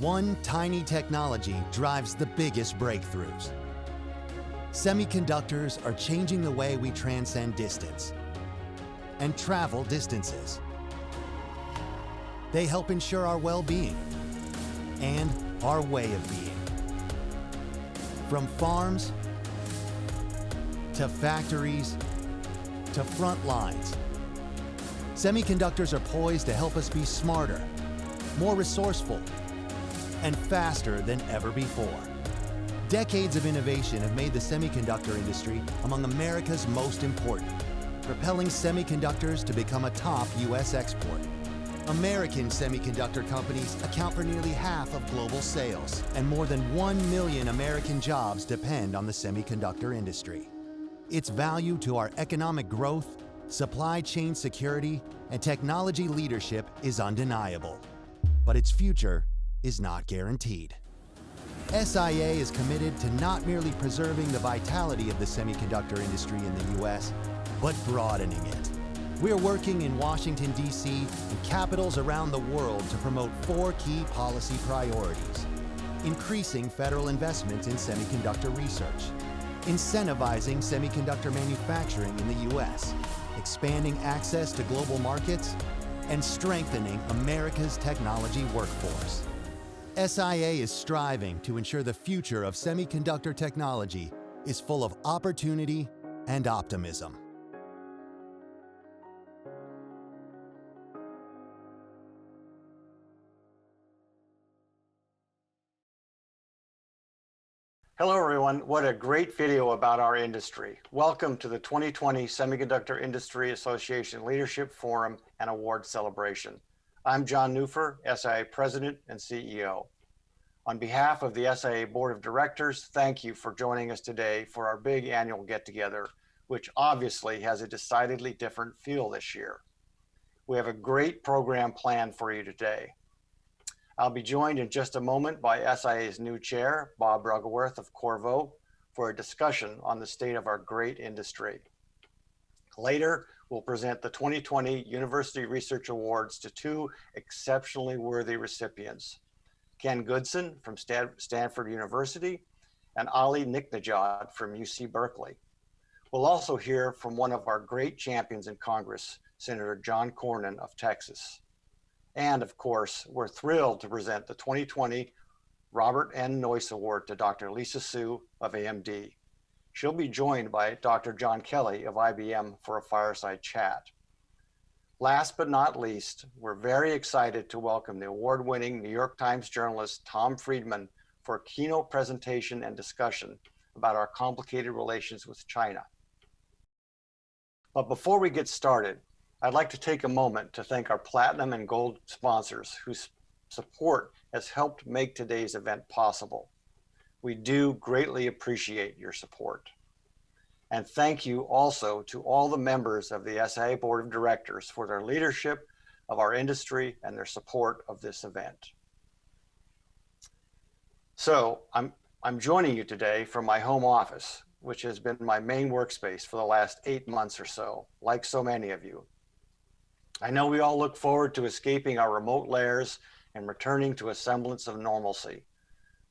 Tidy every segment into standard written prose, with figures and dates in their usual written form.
One tiny technology drives the biggest breakthroughs. Semiconductors are changing the way we transcend distance and travel distances. They help ensure our well-being and our way of being. From farms to factories to front lines, semiconductors are poised to help us be smarter, more resourceful, and faster than ever before. Decades of innovation have made the semiconductor industry among America's most important, propelling semiconductors to become a top U.S. export. American semiconductor companies account for nearly half of global sales, and more than 1 million American jobs depend on the semiconductor industry. Its value to our economic growth, supply chain security, and technology leadership is undeniable. But its future is not guaranteed. SIA is committed to not merely preserving the vitality of the semiconductor industry in the U.S., but broadening it. We're working in Washington, D.C. and capitals around the world to promote 4 key policy priorities: increasing federal investments in semiconductor research, incentivizing semiconductor manufacturing in the U.S., expanding access to global markets, and strengthening America's technology workforce. SIA is striving to ensure the future of semiconductor technology is full of opportunity and optimism. Hello everyone, what a great video about our industry. Welcome to the 2020 Semiconductor Industry Association Leadership Forum and Award Celebration. I'm John Neufer, SIA President and CEO. On behalf of the SIA Board of Directors, thank you for joining us today for our big annual get-together, which obviously has a decidedly different feel this year. We have a great program planned for you today. I'll be joined in just a moment by SIA's new chair, Bob Ruggleworth of Qorvo, for a discussion on the state of our great industry. Later, we'll present the 2020 University Research Awards to 2 exceptionally worthy recipients, Ken Goodson from Stanford University and Ali Niknejad from UC Berkeley. We'll also hear from one of our great champions in Congress, Senator John Cornyn of Texas. And of course, we're thrilled to present the 2020 Robert N. Noyce Award to Dr. Lisa Su of AMD. She'll be joined by Dr. John Kelly of IBM for a fireside chat. Last but not least, we're very excited to welcome the award-winning New York Times journalist Tom Friedman for a keynote presentation and discussion about our complicated relations with China. But before we get started, I'd like to take a moment to thank our platinum and gold sponsors whose support has helped make today's event possible. We do greatly appreciate your support. And thank you also to all the members of the SIA Board of Directors for their leadership of our industry and their support of this event. So I'm joining you today from my home office, which has been my main workspace for the last 8 months or so, like so many of you. I know we all look forward to escaping our remote lairs and returning to a semblance of normalcy.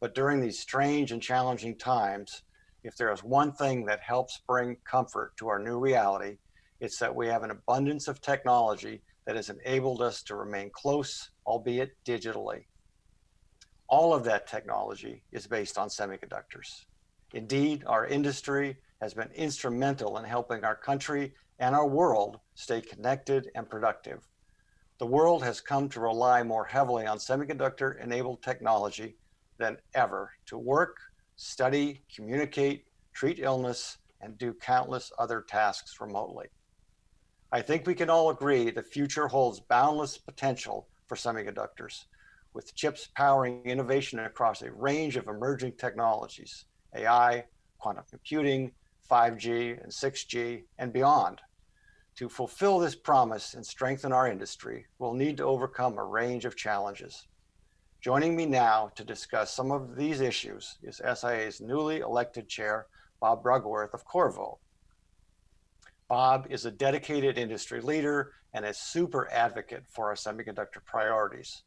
But during these strange and challenging times, if there is one thing that helps bring comfort to our new reality, it's that we have an abundance of technology that has enabled us to remain close, albeit digitally. All of that technology is based on semiconductors. Indeed, our industry has been instrumental in helping our country and our world stay connected and productive. The world has come to rely more heavily on semiconductor-enabled technology than ever to work, study, communicate, treat illness, and do countless other tasks remotely. I think we can all agree the future holds boundless potential for semiconductors, with chips powering innovation across a range of emerging technologies, AI, quantum computing, 5G and 6G, and beyond. To fulfill this promise and strengthen our industry, we'll need to overcome a range of challenges. Joining me now to discuss some of these issues is SIA's newly elected chair, Bob Ruggleworth of Qorvo. Bob is a dedicated industry leader and a super advocate for our semiconductor priorities.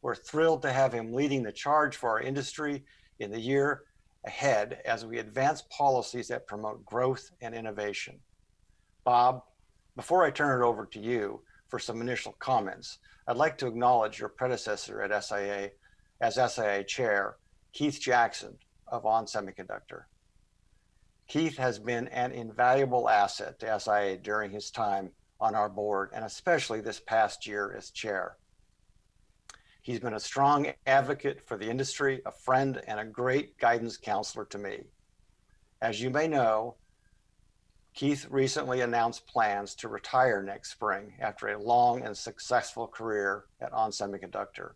We're thrilled to have him leading the charge for our industry in the year ahead as we advance policies that promote growth and innovation. Bob, before I turn it over to you for some initial comments, I'd like to acknowledge your predecessor at SIA as SIA Chair, Keith Jackson of ON Semiconductor. Keith has been an invaluable asset to SIA during his time on our board, and especially this past year as chair. He's been a strong advocate for the industry, a friend, and a great guidance counselor to me. As you may know, Keith recently announced plans to retire next spring after a long and successful career at ON Semiconductor.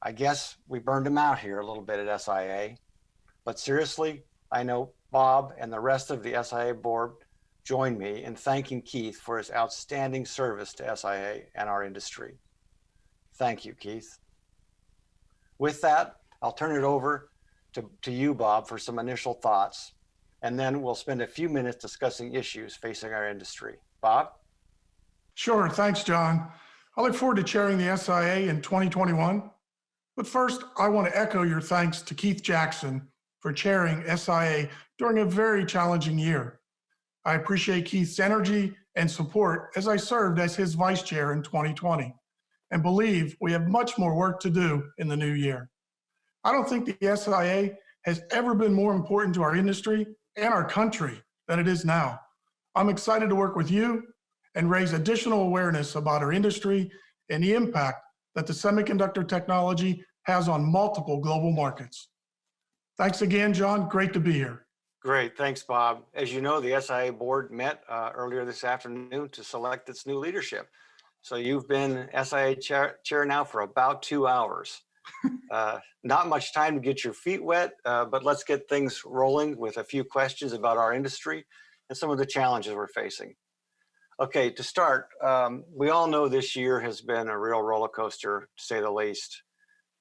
I guess we burned him out here a little bit at SIA, but seriously, I know Bob and the rest of the SIA board join me in thanking Keith for his outstanding service to SIA and our industry. Thank you, Keith. With that, I'll turn it over to you, Bob, for some initial thoughts, and then we'll spend a few minutes discussing issues facing our industry. Bob? Sure, thanks, John. I look forward to chairing the SIA in 2021. But first, I want to echo your thanks to Keith Jackson for chairing SIA during a very challenging year. I appreciate Keith's energy and support as I served as his vice chair in 2020 and believe we have much more work to do in the new year. I don't think the SIA has ever been more important to our industry and our country than it is now. I'm excited to work with you and raise additional awareness about our industry and the impact that the semiconductor technology has on multiple global markets. Thanks again, John. Great to be here. Great. Thanks, Bob. As you know, the SIA board met earlier this afternoon to select its new leadership. So you've been SIA chair now for about 2 hours. Not much time to get your feet wet, but let's get things rolling with a few questions about our industry and some of the challenges we're facing. Okay, to start, we all know this year has been a real roller coaster, to say the least.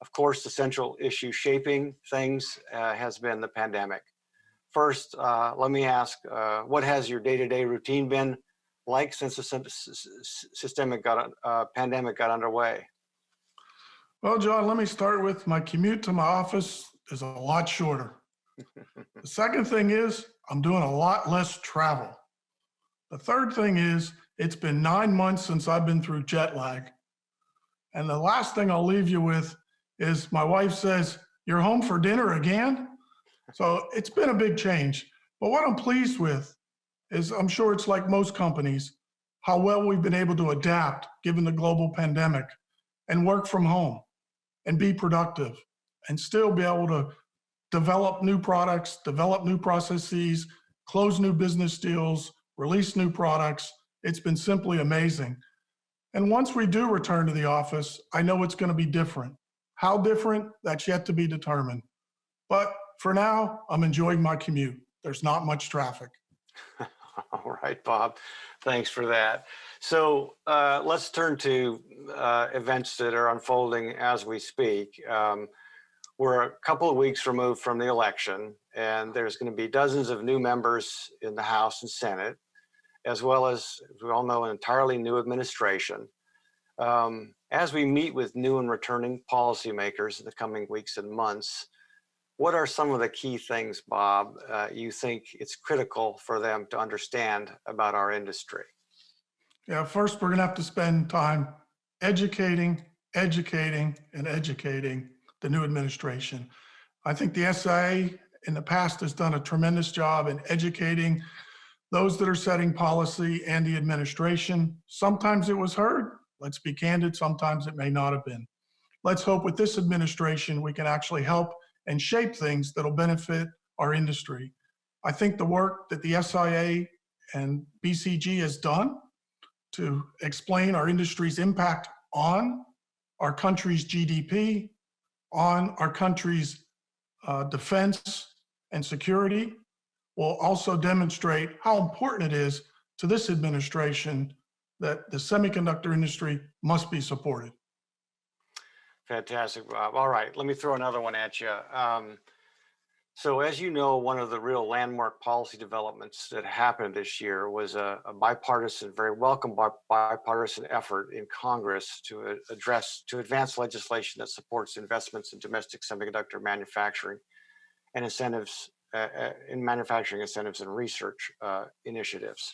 Of course, the central issue shaping things has been the pandemic. First, let me ask, what has your day-to-day routine been like since the pandemic got underway? Well, John, let me start with my commute to my office is a lot shorter. The second thing is I'm doing a lot less travel. The third thing is it's been 9 months since I've been through jet lag. And the last thing I'll leave you with is my wife says, "You're home for dinner again?" So it's been a big change. But what I'm pleased with is I'm sure it's like most companies, how well we've been able to adapt given the global pandemic and work from home and be productive and still be able to develop new products, develop new processes, close new business deals, release new products. It's been simply amazing. And once we do return to the office, I know it's going to be different. How different? That's yet to be determined. But for now, I'm enjoying my commute. There's not much traffic. All right, Bob. Thanks for that. So let's turn to events that are unfolding as we speak. We're a couple of weeks removed from the election, and there's going to be dozens of new members in the House and Senate, as well as we all know, an entirely new administration. As we meet with new and returning policymakers in the coming weeks and months, what are some of the key things, Bob, you think it's critical for them to understand about our industry? Yeah, first, we're going to have to spend time educating, and educating the new administration. I think the SIA in the past has done a tremendous job in educating those that are setting policy and the administration. Sometimes it was heard. Let's be candid. Sometimes it may not have been. Let's hope with this administration, we can actually help and shape things that'll benefit our industry. I think the work that the SIA and BCG has done to explain our industry's impact on our country's GDP, on our country's defense and security, will also demonstrate how important it is to this administration that the semiconductor industry must be supported. Fantastic, Bob. All right, let me throw another one at you. So as you know, one of the real landmark policy developments that happened this year was a bipartisan, very welcome bipartisan effort in Congress to advance legislation that supports investments in domestic semiconductor manufacturing and incentives in manufacturing incentives and research initiatives.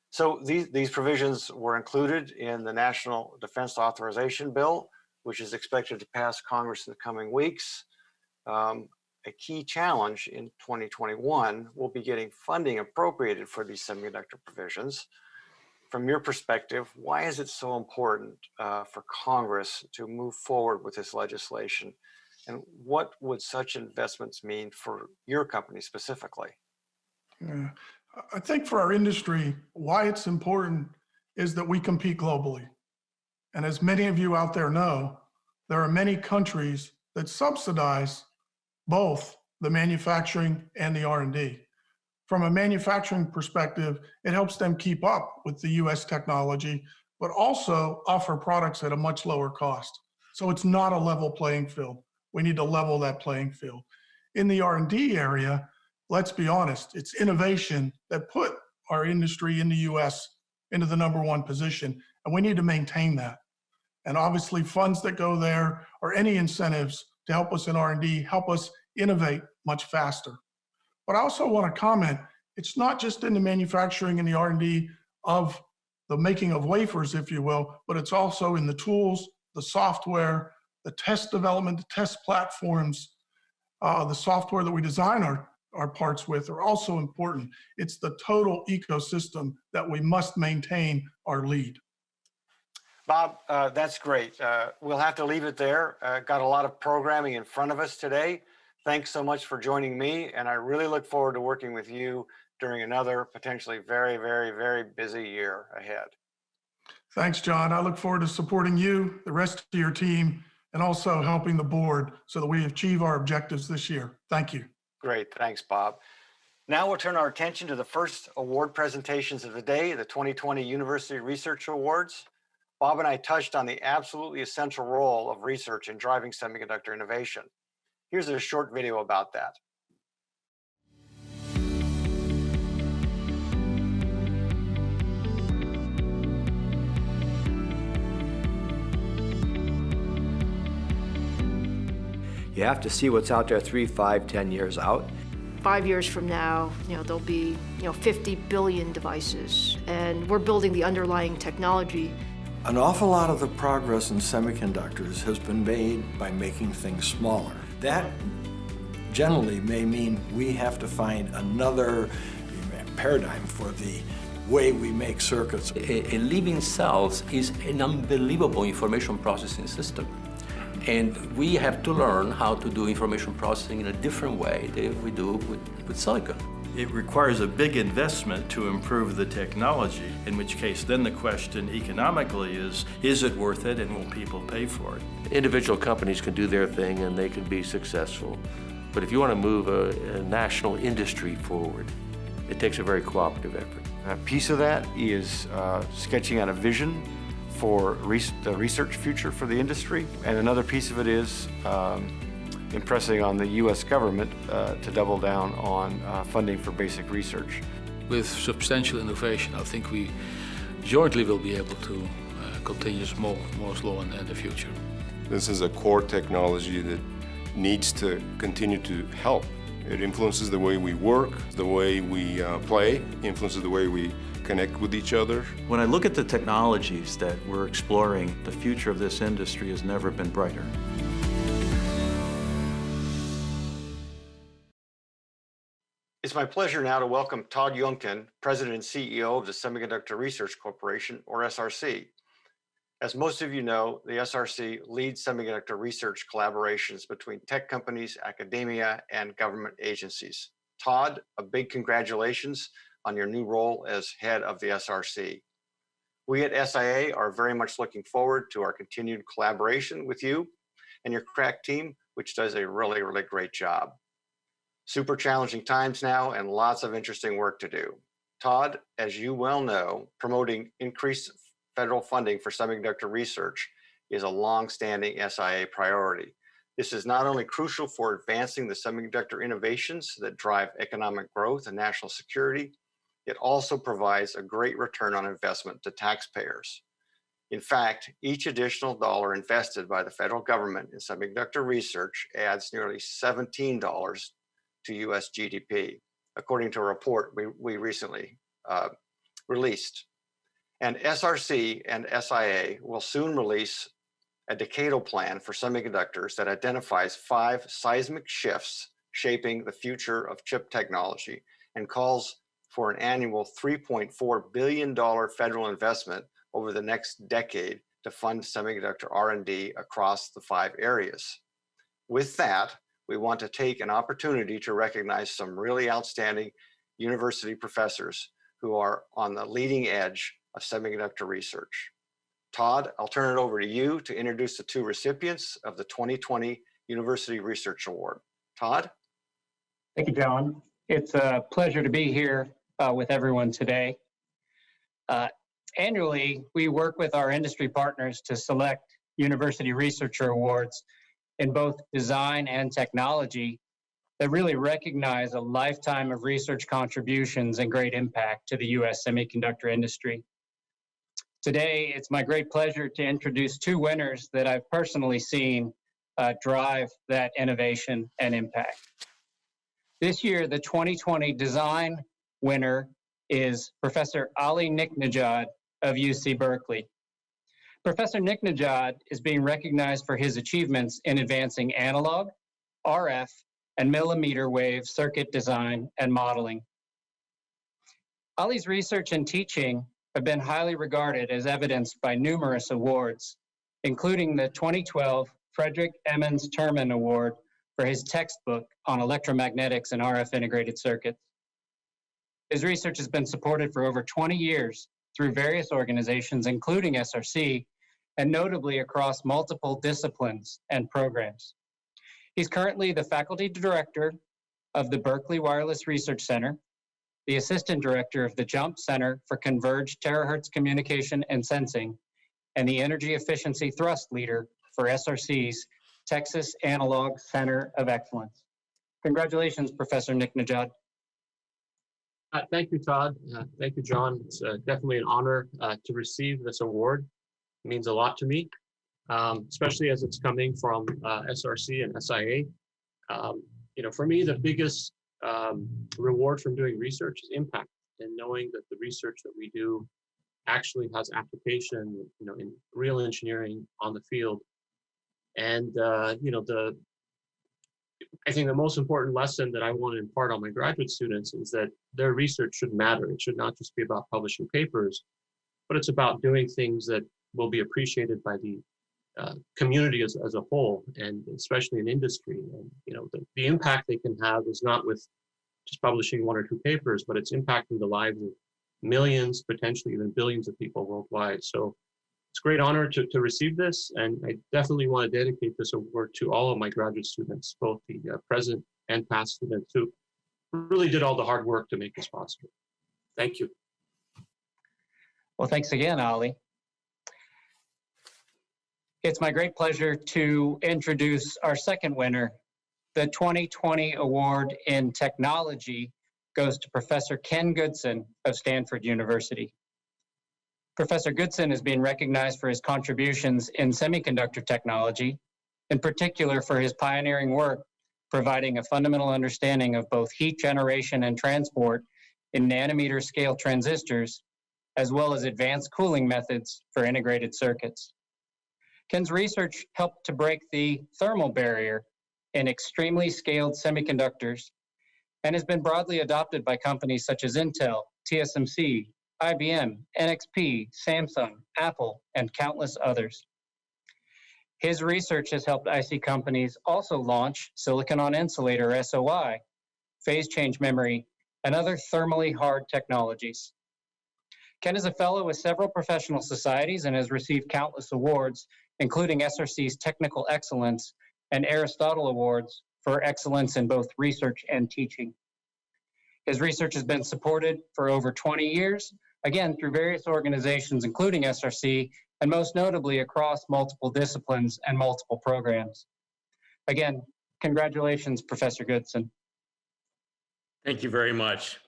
So these provisions were included in the National Defense Authorization Bill, which is expected to pass Congress in the coming weeks. A key challenge in 2021 will be getting funding appropriated for these semiconductor provisions. From your perspective, why is it so important for Congress to move forward with this legislation? And what would such investments mean for your company specifically? Yeah. I think for our industry, why it's important is that we compete globally. And as many of you out there know, there are many countries that subsidize both the manufacturing and the R&D. From a manufacturing perspective, it helps them keep up with the US technology, but also offer products at a much lower cost. So it's not a level playing field. We need to level that playing field. In the R&D area, let's be honest, it's innovation that put our industry in the US into the #1 position, and we need to maintain that. And obviously funds that go there or any incentives to help us in R&D help us innovate much faster. But I also want to comment, it's not just in the manufacturing and the R&D of the making of wafers, if you will, but it's also in the tools, the software, the test development, the test platforms, the software that we design our parts with are also important. It's the total ecosystem that we must maintain our lead. Bob, that's great. We'll have to leave it there. Got a lot of programming in front of us today. Thanks so much for joining me, and I really look forward to working with you during another potentially very, very, very busy year ahead. Thanks, John. I look forward to supporting you, the rest of your team, and also helping the board so that we achieve our objectives this year. Thank you. Great. Thanks, Bob. Now we'll turn our attention to the first award presentations of the day, the 2020 University Research Awards. Bob and I touched on the absolutely essential role of research in driving semiconductor innovation. Here's a short video about that. You have to see what's out there 3, 5, 10 years out. 5 years from now, there'll be 50 billion devices, and we're building the underlying technology. An awful lot of the progress in semiconductors has been made by making things smaller. That generally may mean we have to find another paradigm for the way we make circuits. A living cell is an unbelievable information processing system. And we have to learn how to do information processing in a different way than we do with silicon. It requires a big investment to improve the technology, in which case then the question economically is it worth it and will people pay for it? Individual companies can do their thing and they can be successful. But if you want to move a national industry forward, it takes a very cooperative effort. A piece of that is sketching out a vision for the research future for the industry. And another piece of it is impressing on the U.S. government to double down on funding for basic research. With substantial innovation, I think we jointly will be able to continue Moore's Law in the future. This is a core technology that needs to continue to help. It influences the way we work, the way we play, influences the way we connect with each other. When I look at the technologies that we're exploring, the future of this industry has never been brighter. It's my pleasure now to welcome Todd Youngkin, President and CEO of the Semiconductor Research Corporation, or SRC. As most of you know, the SRC leads semiconductor research collaborations between tech companies, academia, and government agencies. Todd, a big congratulations on your new role as head of the SRC. We at SIA are very much looking forward to our continued collaboration with you and your crack team, which does a really, really great job. Super challenging times now and lots of interesting work to do. Todd, as you well know, promoting increased federal funding for semiconductor research is a long-standing SIA priority. This is not only crucial for advancing the semiconductor innovations that drive economic growth and national security, it also provides a great return on investment to taxpayers. In fact, each additional dollar invested by the federal government in semiconductor research adds nearly $17 to US GDP, according to a report we recently released. And SRC and SIA will soon release a decadal plan for semiconductors that identifies 5 seismic shifts shaping the future of chip technology and calls for an annual $3.4 billion federal investment over the next decade to fund semiconductor R&D across the 5 areas. With that, we want to take an opportunity to recognize some really outstanding university professors who are on the leading edge of semiconductor research. Todd, I'll turn it over to you to introduce the 2 recipients of the 2020 University Research Award. Todd? Thank you, John. It's a pleasure to be here with everyone today. Annually, we work with our industry partners to select University Researcher Awards in both design and technology that really recognize a lifetime of research contributions and great impact to the U.S. semiconductor industry. Today, it's my great pleasure to introduce 2 winners that I've personally seen drive that innovation and impact. This year, the 2020 design winner is Professor Ali Nicknajad of UC Berkeley. Professor Nicknajad is being recognized for his achievements in advancing analog, RF, and millimeter wave circuit design and modeling. Ali's research and teaching have been highly regarded as evidenced by numerous awards, including the 2012 Frederick Emmons Terman Award for his textbook on electromagnetics and RF integrated circuits. His research has been supported for over 20 years through various organizations, including SRC, and notably across multiple disciplines and programs. He's currently the faculty director of the Berkeley Wireless Research Center, the assistant director of the JUMP Center for Converged Terahertz Communication and Sensing, and the energy efficiency thrust leader for SRC's Texas Analog Center of Excellence. Congratulations, Professor Nicknajad. Thank you, Todd. Thank you, John. It's definitely an honor to receive this award. It means a lot to me, especially as it's coming from SRC and SIA. For me, the biggest reward from doing research is impact, and knowing that the research that we do actually has application, in real engineering on the field. And I think the most important lesson that I want to impart on my graduate students is that their research should matter. It should not just be about publishing papers, but it's about doing things that will be appreciated by the community as a whole, and especially in industry. And the impact they can have is not with just publishing 1 or 2 papers, but it's impacting the lives of millions, potentially even billions of people worldwide. So it's a great honor to receive this, and I definitely want to dedicate this award to all of my graduate students, both the present and past students who really did all the hard work to make this possible. Thank you. Well, thanks again, Ali. It's my great pleasure to introduce our second winner. The 2020 award in technology goes to Professor Ken Goodson of Stanford University. Professor Goodson is being recognized for his contributions in semiconductor technology, in particular for his pioneering work providing a fundamental understanding of both heat generation and transport in nanometer scale transistors, as well as advanced cooling methods for integrated circuits. Ken's research helped to break the thermal barrier in extremely scaled semiconductors and has been broadly adopted by companies such as Intel, TSMC, IBM, NXP, Samsung, Apple, and countless others. His research has helped IC companies also launch silicon on insulator, SOI, phase change memory, and other thermally hard technologies. Ken is a fellow with several professional societies and has received countless awards, including SRC's Technical Excellence and Aristotle Awards for excellence in both research and teaching. His research has been supported for over 20 years, again, through various organizations, including SRC, and most notably across multiple disciplines and multiple programs. Again, congratulations, Professor Goodson. Thank you very much.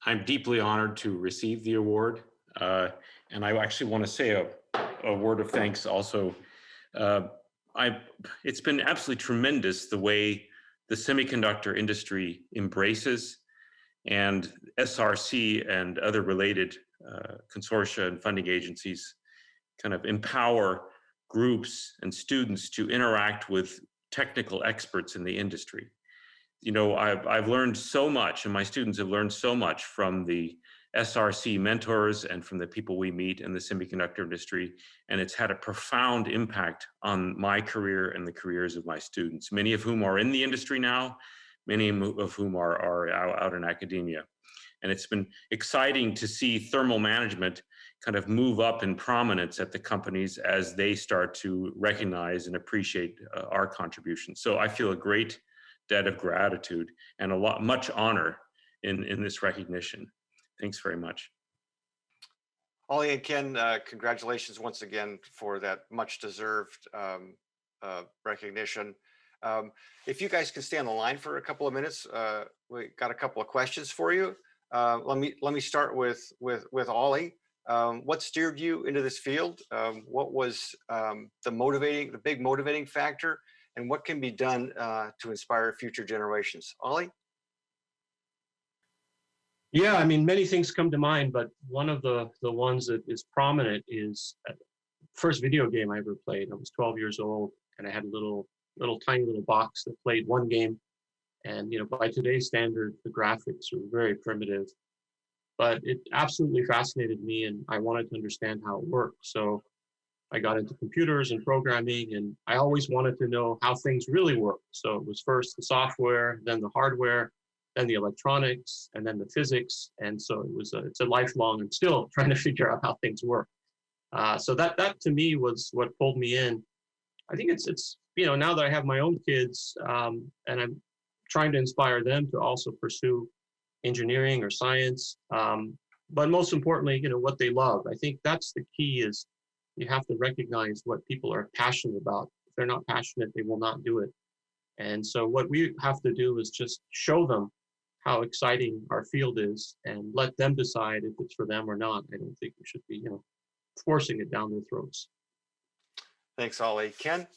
I'm deeply honored to receive the award, and I actually want to say a word of thanks also. It's been absolutely tremendous the way the semiconductor industry embraces, and SRC and other related consortia and funding agencies kind of empower groups and students to interact with technical experts in the industry. You know, I've learned so much, and my students have learned so much from the SRC mentors and from the people we meet in the semiconductor industry, and it's had a profound impact on my career and the careers of my students, many of whom are in the industry now, many of whom are out in academia. And it's been exciting to see thermal management kind of move up in prominence at the companies as they start to recognize and appreciate our contributions. So I feel a great debt of gratitude and much honor in this recognition. Thanks very much. Ollie and Ken, congratulations once again for that much deserved recognition. If you guys can stay on the line for a couple of minutes, we got a couple of questions for you. Let me start with Ollie. What steered you into this field? What was the big motivating factor, and what can be done to inspire future generations? Ollie? Yeah, I mean, many things come to mind, but one of the ones that is prominent is first video game I ever played. I was 12 years old, and I had a little tiny little box that played one game. And, you know, by today's standard, the graphics were very primitive, but it absolutely fascinated me, and I wanted to understand how it worked. So I got into computers and programming, and I always wanted to know how things really work. So it was first the software, then the hardware, then the electronics, and then the physics. And so it's a lifelong, I'm still trying to figure out how things work. So that to me was what pulled me in. I think it's you know, now that I have my own kids, and I'm trying to inspire them to also pursue engineering or science, but most importantly, you know, what they love. I think that's the key, is you have to recognize what people are passionate about. If they're not passionate, they will not do it. And so what we have to do is just show them how exciting our field is and let them decide if it's for them or not. I don't think we should be, you know, forcing it down their throats. Thanks, Ollie. Ken?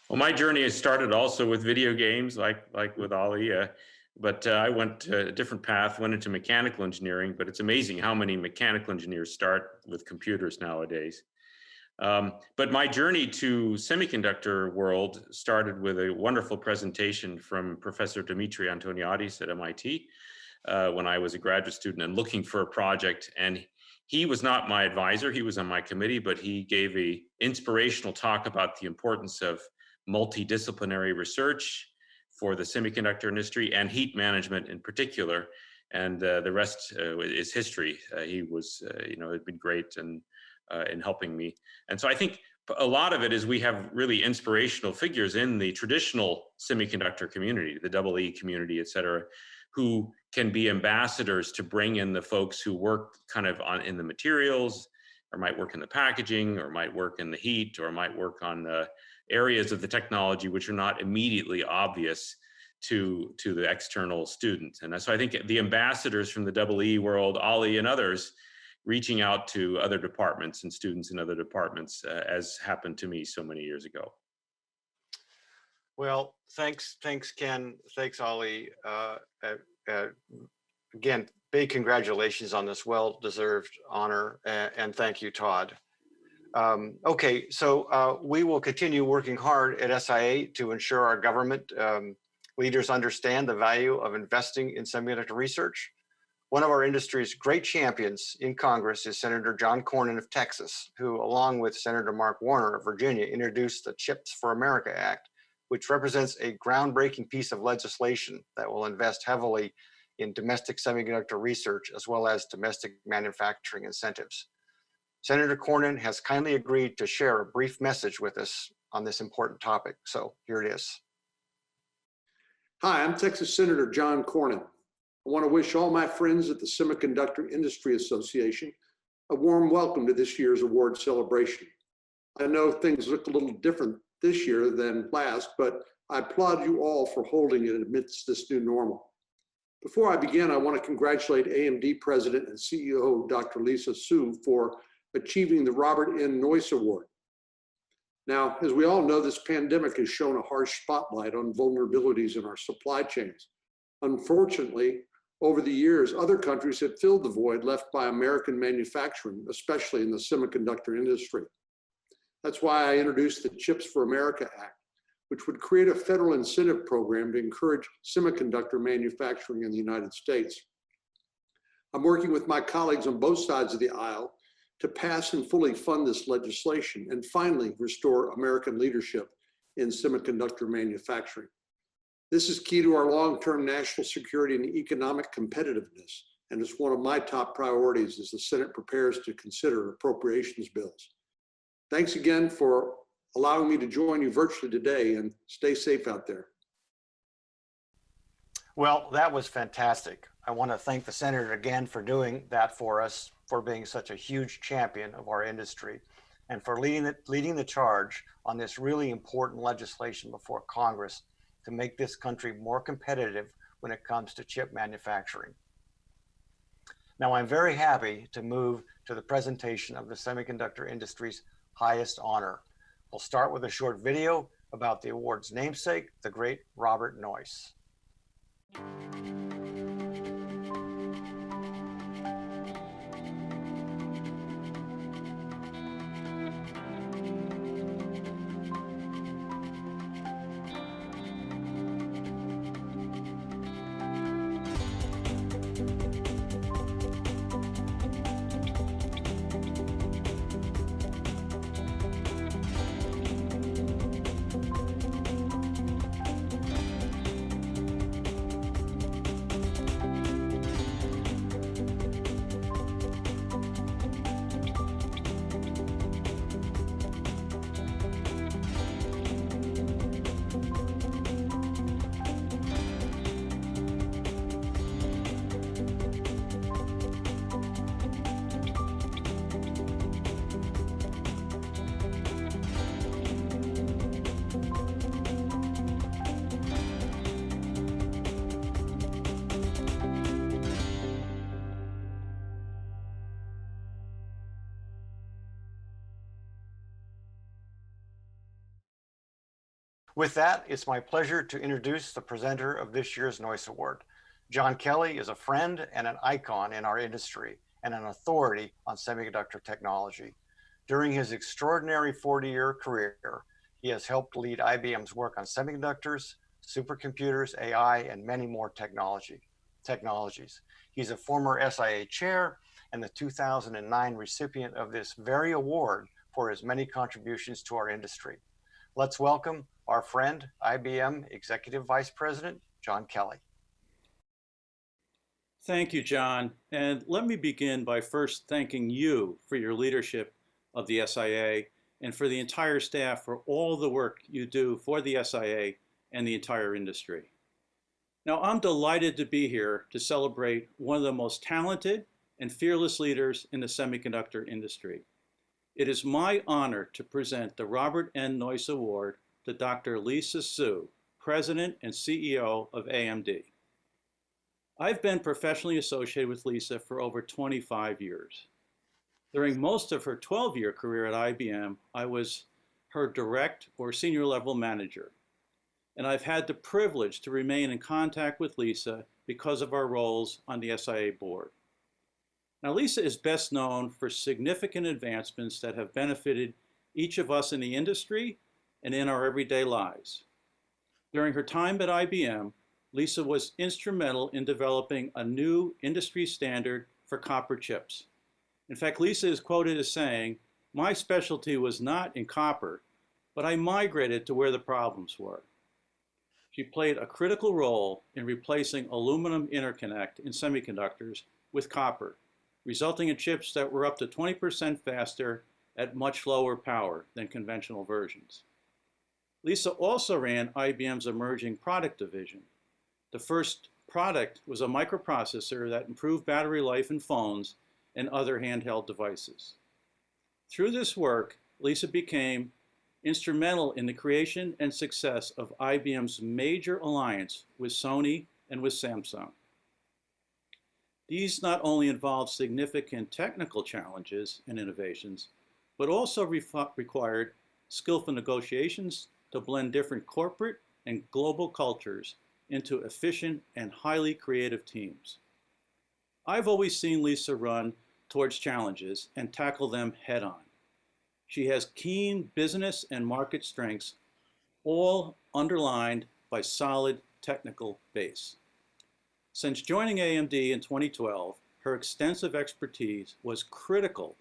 Well, my journey has started also with video games, like with Ollie, but I went a different path, went into mechanical engineering, but it's amazing how many mechanical engineers start with computers nowadays. But my journey to semiconductor world started with a wonderful presentation from Professor Dimitri Antoniadis at MIT when I was a graduate student and looking for a project. And he was not my advisor, he was on my committee, but he gave an inspirational talk about the importance of multidisciplinary research for the semiconductor industry and heat management in particular. And the rest is history. He was, you know, had been great in helping me. And so I think a lot of it is we have really inspirational figures in the traditional semiconductor community, the EE community, et cetera, who can be ambassadors to bring in the folks who work kind of in the materials, or might work in the packaging, or might work in the heat, or might work on the areas of the technology which are not immediately obvious to the external student. And so I think the ambassadors from the EE world, Ollie and others, reaching out to other departments and students in other departments, as happened to me so many years ago. Well, thanks, Ken. Thanks, Ollie. Again, big congratulations on this well-deserved honor, and thank you, Todd. Okay, so we will continue working hard at SIA to ensure our government leaders understand the value of investing in semiconductor research. One of our industry's great champions in Congress is Senator John Cornyn of Texas, who, along with Senator Mark Warner of Virginia, introduced the CHIPS for America Act, which represents a groundbreaking piece of legislation that will invest heavily in domestic semiconductor research as well as domestic manufacturing incentives. Senator Cornyn has kindly agreed to share a brief message with us on this important topic. So here it is. Hi, I'm Texas Senator John Cornyn. I want to wish all my friends at the Semiconductor Industry Association a warm welcome to this year's award celebration. I know things look a little different this year than last, but I applaud you all for holding it amidst this new normal. Before I begin, I want to congratulate AMD President and CEO, Dr. Lisa Su, for achieving the Robert N. Noyce Award. Now, as we all know, this pandemic has shown a harsh spotlight on vulnerabilities in our supply chains. Unfortunately, over the years, other countries have filled the void left by American manufacturing, especially in the semiconductor industry. That's why I introduced the Chips for America Act, which would create a federal incentive program to encourage semiconductor manufacturing in the United States. I'm working with my colleagues on both sides of the aisle to pass and fully fund this legislation and finally restore American leadership in semiconductor manufacturing. This is key to our long-term national security and economic competitiveness, and it's one of my top priorities as the Senate prepares to consider appropriations bills. Thanks again for allowing me to join you virtually today, and stay safe out there. Well, that was fantastic. I want to thank the Senator again for doing that for us, for being such a huge champion of our industry, and for leading the charge on this really important legislation before Congress to make this country more competitive when it comes to chip manufacturing. Now, I'm very happy to move to the presentation of the semiconductor industry's highest honor. We'll start with a short video about the award's namesake, the great Robert Noyce. With that, it's my pleasure to introduce the presenter of this year's Noyce Award. John Kelly is a friend and an icon in our industry and an authority on semiconductor technology. During his extraordinary 40-year career, he has helped lead IBM's work on semiconductors, supercomputers, AI, and many more technologies. He's a former SIA chair and the 2009 recipient of this very award for his many contributions to our industry. Let's welcome our friend, IBM Executive Vice President, John Kelly. Thank you, John. And let me begin by first thanking you for your leadership of the SIA and for the entire staff for all the work you do for the SIA and the entire industry. Now, I'm delighted to be here to celebrate one of the most talented and fearless leaders in the semiconductor industry. It is my honor to present the Robert N. Noyce Award to Dr. Lisa Su, President and CEO of AMD. I've been professionally associated with Lisa for over 25 years. During most of her 12-year career at IBM, I was her direct or senior level manager. And I've had the privilege to remain in contact with Lisa because of our roles on the SIA board. Now, Lisa is best known for significant advancements that have benefited each of us in the industry and in our everyday lives. During her time at IBM, Lisa was instrumental in developing a new industry standard for copper chips. In fact, Lisa is quoted as saying, "My specialty was not in copper, but I migrated to where the problems were." She played a critical role in replacing aluminum interconnect in semiconductors with copper, resulting in chips that were up to 20% faster at much lower power than conventional versions. Lisa also ran IBM's emerging product division. The first product was a microprocessor that improved battery life in phones and other handheld devices. Through this work, Lisa became instrumental in the creation and success of IBM's major alliance with Sony and with Samsung. These not only involved significant technical challenges and innovations, but also required skillful negotiations to blend different corporate and global cultures into efficient and highly creative teams. I've always seen Lisa run towards challenges and tackle them head-on. She has keen business and market strengths, all underlined by solid technical base. Since joining AMD in 2012, her extensive expertise was critical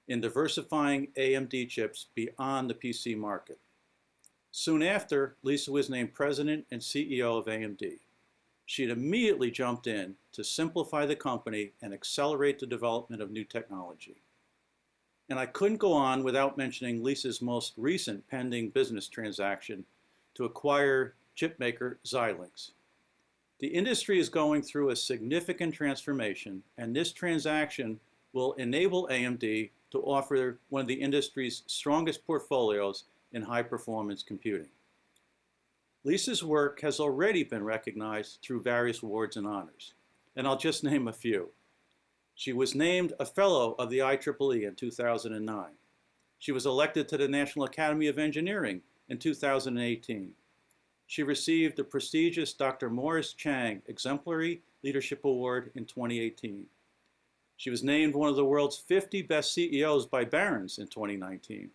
in diversifying AMD chips beyond the PC market. Soon after, Lisa was named President and CEO of AMD. She had immediately jumped in to simplify the company and accelerate the development of new technology. And I couldn't go on without mentioning Lisa's most recent pending business transaction to acquire chipmaker Xilinx. The industry is going through a significant transformation, and this transaction will enable AMD to offer one of the industry's strongest portfolios in high-performance computing. Lisa's work has already been recognized through various awards and honors, and I'll just name a few. She was named a Fellow of the IEEE in 2009. She was elected to the National Academy of Engineering in 2018. She received the prestigious Dr. Morris Chang Exemplary Leadership Award in 2018. She was named one of the world's 50 best CEOs by Barron's in 2019.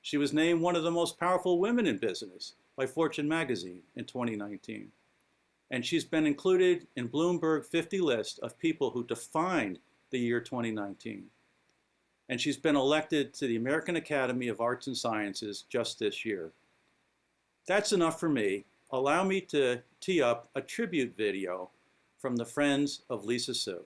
She was named one of the most powerful women in business by Fortune magazine in 2019. And she's been included in Bloomberg 50 list of people who defined the year 2019. And she's been elected to the American Academy of Arts and Sciences just this year. That's enough for me. Allow me to tee up a tribute video from the Friends of Lisa Su.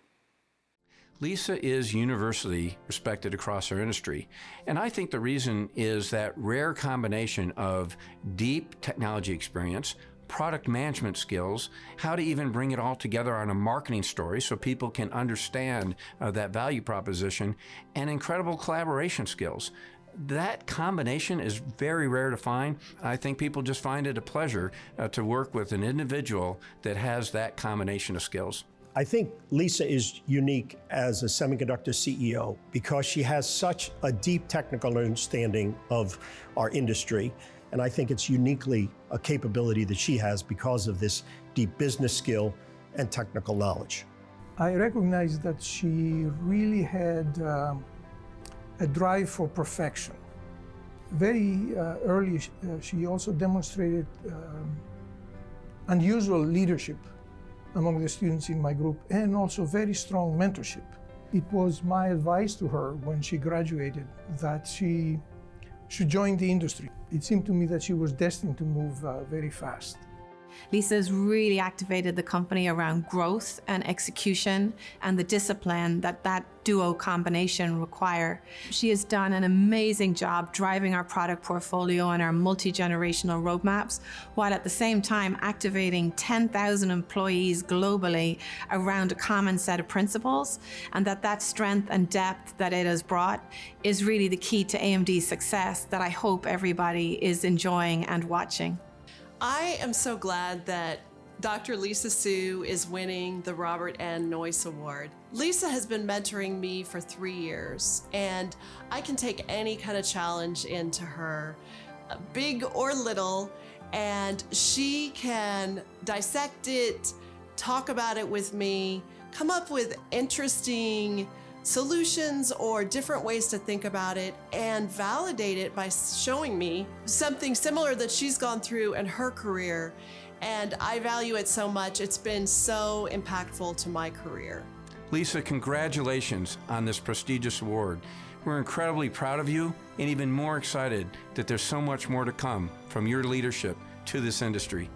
Lisa is universally respected across our industry, and I think the reason is that rare combination of deep technology experience, product management skills, how to even bring it all together on a marketing story so people can understand that value proposition, and incredible collaboration skills. That combination is very rare to find. I think people just find it a pleasure to work with an individual that has that combination of skills. I think Lisa is unique as a semiconductor CEO because she has such a deep technical understanding of our industry. And I think it's uniquely a capability that she has because of this deep business skill and technical knowledge. I recognize that she really had a drive for perfection. Very early, she also demonstrated unusual leadership among the students in my group, and also very strong mentorship. It was my advice to her when she graduated that she should join the industry. It seemed to me that she was destined to move very fast. Lisa's really activated the company around growth and execution and the discipline that that duo combination require. She has done an amazing job driving our product portfolio and our multi-generational roadmaps, while at the same time activating 10,000 employees globally around a common set of principles, and that strength and depth that it has brought is really the key to AMD's success that I hope everybody is enjoying and watching. I am so glad that Dr. Lisa Su is winning the Robert N. Noyce Award. Lisa has been mentoring me for 3 years, and I can take any kind of challenge into her, big or little, and she can dissect it, talk about it with me, come up with interesting solutions or different ways to think about it, and validate it by showing me something similar that she's gone through in her career. And I value it so much. It's been so impactful to my career. Lisa, congratulations on this prestigious award. We're incredibly proud of you and even more excited that there's so much more to come from your leadership to this industry.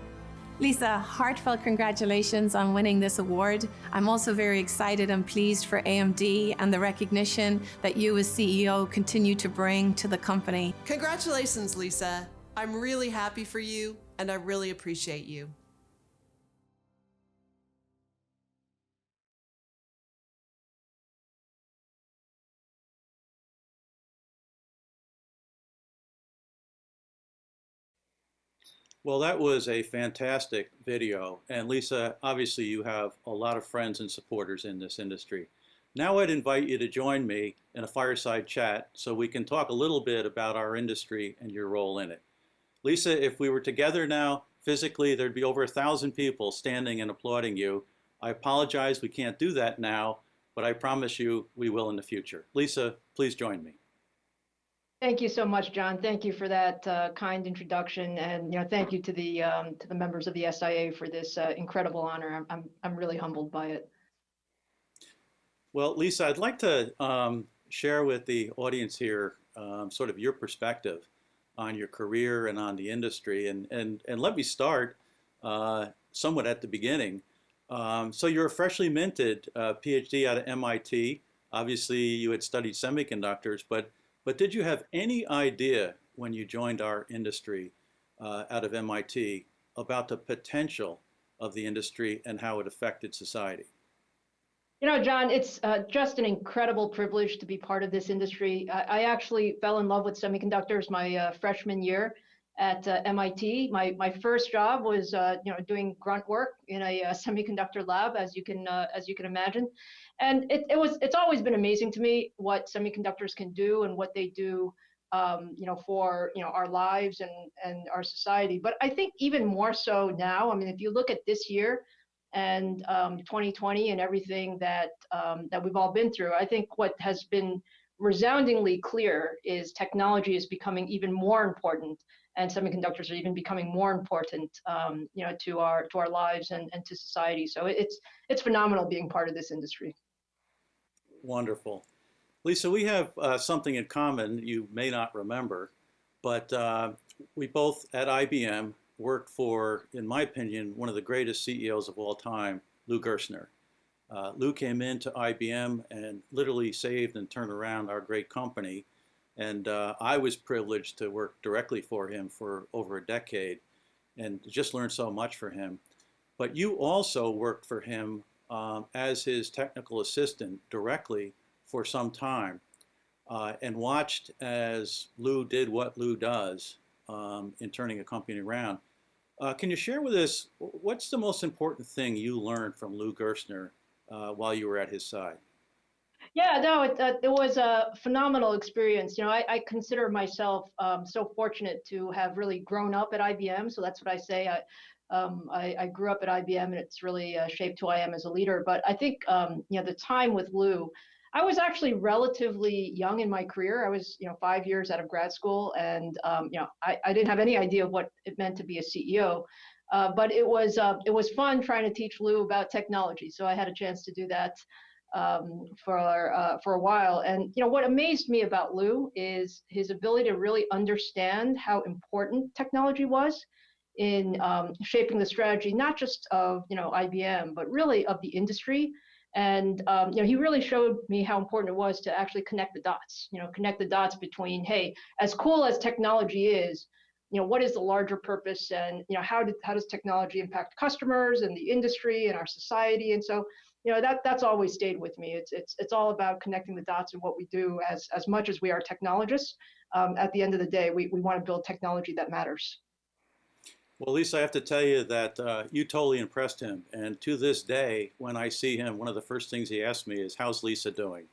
Lisa, heartfelt congratulations on winning this award. I'm also very excited and pleased for AMD and the recognition that you as CEO continue to bring to the company. Congratulations, Lisa. I'm really happy for you, and I really appreciate you. Well, that was a fantastic video. And Lisa, obviously you have a lot of friends and supporters in this industry. Now I'd invite you to join me in a fireside chat so we can talk a little bit about our industry and your role in it. Lisa, if we were together now, physically, there'd be over 1,000 people standing and applauding you. I apologize, we can't do that now, but I promise you we will in the future. Lisa, please join me. Thank you so much, John. Thank you for that kind introduction, and thank you to the members of the SIA for this incredible honor. I'm really humbled by it. Well, Lisa, I'd like to share with the audience here sort of your perspective on your career and on the industry, and let me start somewhat at the beginning. So you're a freshly minted PhD out of MIT. Obviously, you had studied semiconductors, but did you have any idea when you joined our industry out of MIT about the potential of the industry and how it affected society? John, it's just an incredible privilege to be part of this industry. I actually fell in love with semiconductors my freshman year at MIT. My first job was doing grunt work in a semiconductor lab, as you can imagine. And it's always been amazing to me what semiconductors can do and what they do for our lives and our society. But I think even more so now, I mean, if you look at this year and 2020 and everything that we've all been through, I think what has been resoundingly clear is technology is becoming even more important, and semiconductors are even becoming more important, to our lives and to society. So it's phenomenal being part of this industry. Wonderful. Lisa, we have something in common you may not remember, but we both at IBM worked for, in my opinion, one of the greatest CEOs of all time, Lou Gerstner. Lou came into IBM and literally saved and turned around our great company. And I was privileged to work directly for him for over a decade and just learned so much from him. But you also worked for him as his technical assistant directly for some time and watched as Lou did what Lou does in turning a company around. Can you share with us what's the most important thing you learned from Lou Gerstner while you were at his side? Yeah, no, it was a phenomenal experience. I consider myself so fortunate to have really grown up at IBM. So that's what I say. I grew up at IBM, and it's really shaped who I am as a leader. But I think the time with Lou, I was actually relatively young in my career. I was 5 years out of grad school, and I didn't have any idea of what it meant to be a CEO. But it was fun trying to teach Lou about technology. So I had a chance to do that for a while. And what amazed me about Lou is his ability to really understand how important technology was in shaping the strategy, not just of IBM, but really of the industry. And he really showed me how important it was to actually connect the dots. Connect the dots between, hey, as cool as technology is, what is the larger purpose, and how does technology impact customers and the industry and our society? And so that's always stayed with me. It's all about connecting the dots in what we do. As much as we are technologists, at the end of the day, we want to build technology that matters. Well, Lisa, I have to tell you that you totally impressed him. And to this day, when I see him, one of the first things he asks me is, how's Lisa doing?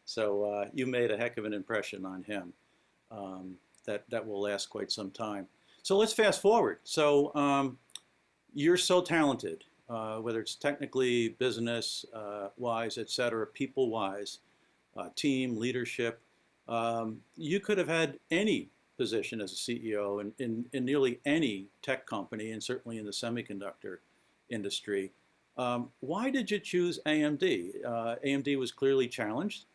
So you made a heck of an impression on him that will last quite some time. So let's fast forward. So you're so talented, whether it's technically, business wise, et cetera, people wise, team, leadership. You could have had any position as a CEO in nearly any tech company, and certainly in the semiconductor industry. Why did you choose AMD? AMD was clearly challenged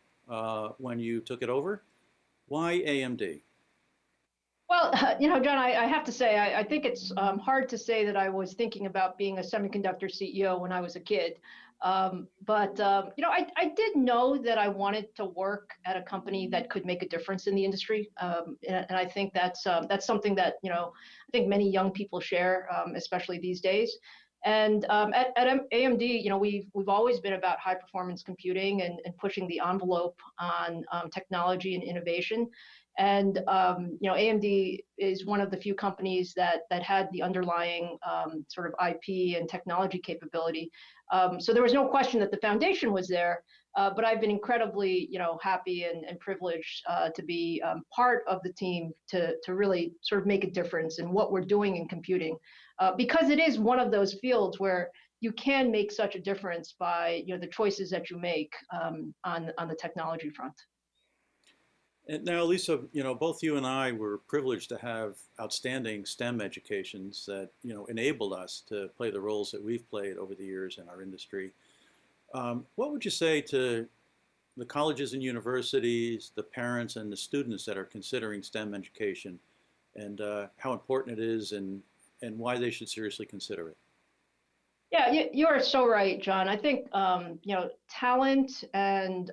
when you took it over. Why AMD? Well, John, I have to say, I think it's hard to say that I was thinking about being a semiconductor CEO when I was a kid. But I did know that I wanted to work at a company that could make a difference in the industry, and I think that's something that I think many young people share, especially these days. And at AMD, we've always been about high performance computing and pushing the envelope on technology and innovation. And AMD is one of the few companies that had the underlying sort of IP and technology capability. So there was no question that the foundation was there. But I've been incredibly, happy and privileged to be part of the team to really sort of make a difference in what we're doing in computing, because it is one of those fields where you can make such a difference by the choices that you make on the technology front. And now, Lisa, both you and I were privileged to have outstanding STEM educations that, enabled us to play the roles that we've played over the years in our industry. What would you say to the colleges and universities, the parents and the students that are considering STEM education, and how important it is and why they should seriously consider it? Yeah, you are so right, John. I think talent and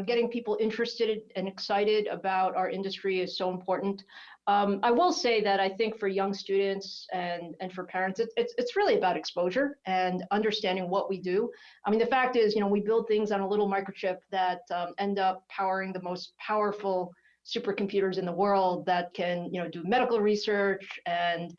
getting people interested and excited about our industry is so important. I will say that I think for young students and for parents, it's really about exposure and understanding what we do. I mean, the fact is, we build things on a little microchip that end up powering the most powerful supercomputers in the world that can do medical research and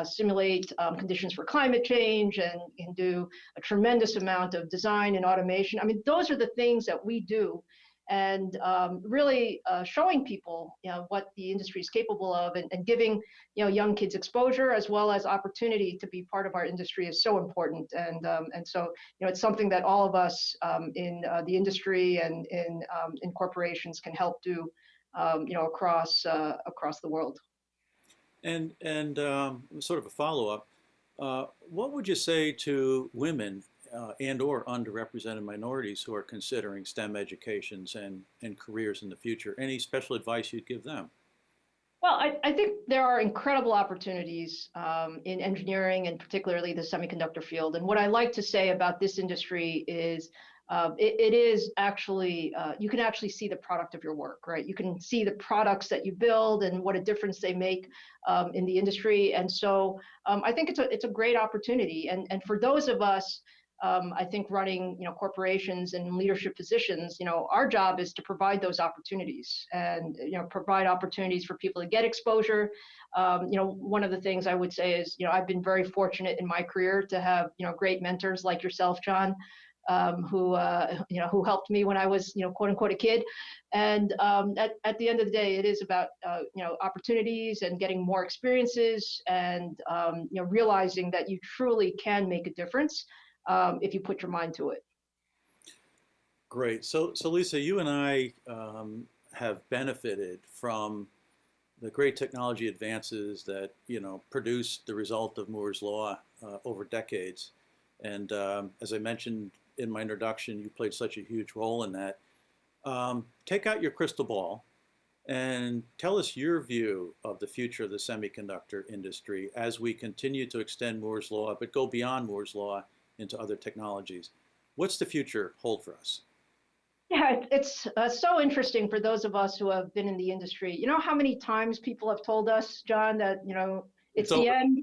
simulate conditions for climate change and can do a tremendous amount of design and automation. I mean, those are the things that we do, and really showing people what the industry is capable of, and giving young kids exposure as well as opportunity to be part of our industry is so important. And so it's something that all of us in the industry and in corporations can help do across the world. And sort of a follow-up, what would you say to women and or underrepresented minorities who are considering STEM educations and careers in the future? Any special advice you'd give them? Well, I think there are incredible opportunities in engineering and particularly the semiconductor field. And what I like to say about this industry is it is actually, you can actually see the product of your work, right? You can see the products that you build and what a difference they make in the industry. And so I think it's a great opportunity. And for those of us, I think running corporations and leadership positions, our job is to provide those opportunities and provide opportunities for people to get exposure. One of the things I would say is I've been very fortunate in my career to have great mentors like yourself, John, who helped me when I was quote unquote a kid. And at the end of the day, it is about opportunities and getting more experiences and realizing that you truly can make a difference if you put your mind to it. Great. So Lisa, you and I have benefited from the great technology advances that produced the result of Moore's Law over decades. And as I mentioned in my introduction, you played such a huge role in that. Take out your crystal ball and tell us your view of the future of the semiconductor industry as we continue to extend Moore's Law, but go beyond Moore's Law into other technologies. What's the future hold for us? Yeah, it's so interesting for those of us who have been in the industry. You know how many times people have told us, John, that it's the end.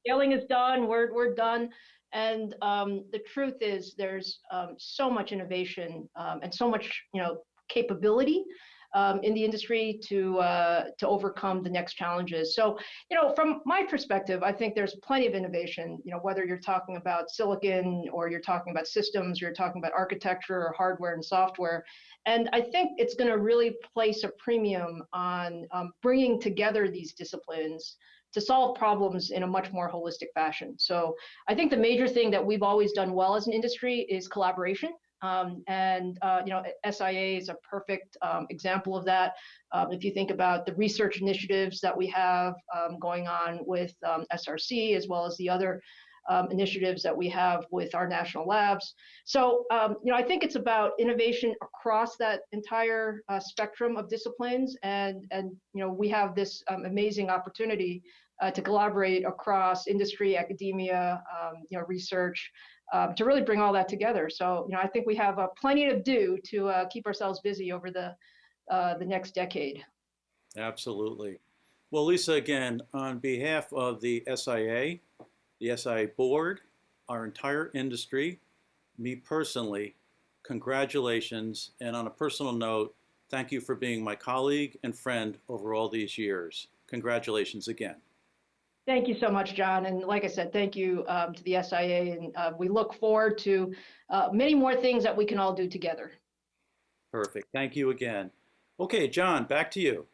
Scaling is done. We're done. And the truth is, there's so much innovation and so much capability in the industry to overcome the next challenges. So, from my perspective, I think there's plenty of innovation, whether you're talking about silicon or you're talking about systems, or you're talking about architecture or hardware and software. And I think it's going to really place a premium on bringing together these disciplines to solve problems in a much more holistic fashion. So I think the major thing that we've always done well as an industry is collaboration. SIA is a perfect example of that. If you think about the research initiatives that we have going on with SRC, as well as the other initiatives that we have with our national labs. So, I think it's about innovation across that entire spectrum of disciplines. And we have this amazing opportunity to collaborate across industry, academia, research, to really bring all that together. So, I think we have plenty to do to keep ourselves busy over the next decade. Absolutely. Well, Lisa, again, on behalf of the SIA board, our entire industry, me personally, congratulations. And on a personal note, Thank you for being my colleague and friend over all these years. Congratulations again. Thank you so much, John. And like I said, thank you to the SIA. And we look forward to many more things that we can all do together. Perfect. Thank you again. Okay, John, back to you.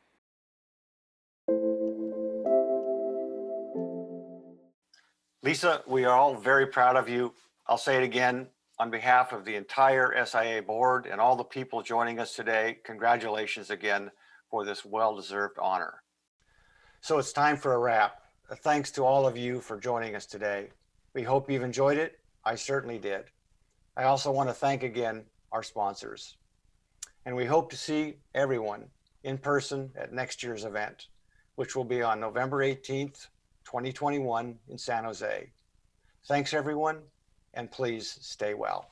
Lisa, we are all very proud of you. I'll say it again, on behalf of the entire SIA board and all the people joining us today, congratulations again for this well-deserved honor. So it's time for a wrap. Thanks to all of you for joining us today. We hope you've enjoyed it. I certainly did. I also want to thank again our sponsors. And we hope to see everyone in person at next year's event, which will be on November 18th, 2021 in San Jose. Thanks everyone, and please stay well.